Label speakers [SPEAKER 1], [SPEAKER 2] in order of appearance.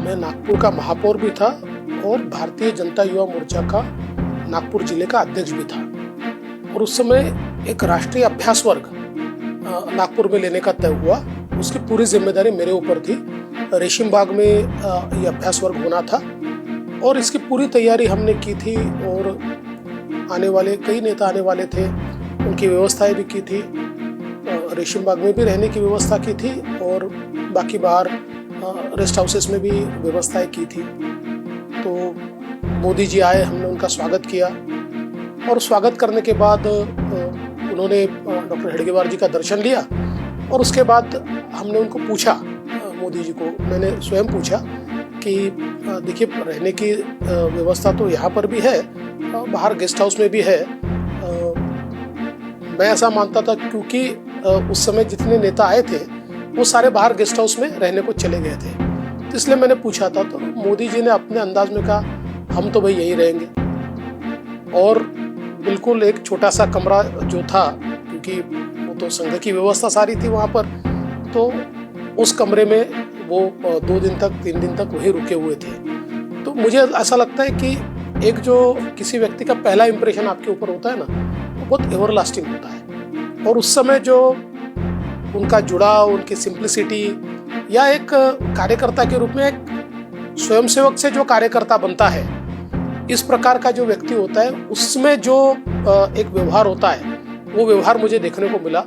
[SPEAKER 1] मैं नागपुर का महापौर भी था और भारतीय जनता युवा मोर्चा का नागपुर जिले का अध्यक्ष भी था। और उस समय एक राष्ट्रीय अभ्यास वर्ग नागपुर में लेने का तय हुआ। उसकी पूरी जिम्मेदारी मेरे ऊपर थी। रेशीम बाग में ये अभ्यास वर्ग होना था और इसकी पूरी तैयारी हमने की थी और आने वाले कई नेता आने वाले थे, उनकी व्यवस्थाएं भी की थी। रेशीम बाग में भी रहने की व्यवस्था की थी और बाकी बाहर रेस्ट हाउसेस में भी व्यवस्थाएं की थी। तो मोदी जी आए, हमने उनका स्वागत किया और स्वागत करने के बाद उन्होंने डॉक्टर हेडगेवार जी का दर्शन लिया और उसके बाद हमने उनको पूछा, मोदी जी को मैंने स्वयं पूछा कि देखिए रहने की व्यवस्था तो यहाँ पर भी है, बाहर गेस्ट हाउस में भी है। मैं ऐसा मानता था क्योंकि उस समय जितने नेता आए थे वो सारे बाहर गेस्ट हाउस में रहने को चले गए थे, तो इसलिए मैंने पूछा था। तो मोदी जी ने अपने अंदाज में कहा हम तो भाई यही रहेंगे। और बिल्कुल एक छोटा सा कमरा जो था, क्योंकि वो तो संघ की व्यवस्था सारी थी वहाँ पर, तो उस कमरे में वो 2 दिन तक 3 दिन तक वही रुके हुए थे। तो मुझे ऐसा लगता है कि एक जो किसी व्यक्ति का पहला इंप्रेशन आपके ऊपर होता है ना, वो बहुत एवरलास्टिंग होता है। और उस समय जो उनका जुड़ाव, उनकी सिंप्लिसिटी, या एक कार्यकर्ता के रूप में एक स्वयंसेवक से जो कार्यकर्ता बनता है, इस प्रकार का जो व्यक्ति होता है, उसमें जो एक व्यवहार होता है, वो व्यवहार मुझे देखने को मिला।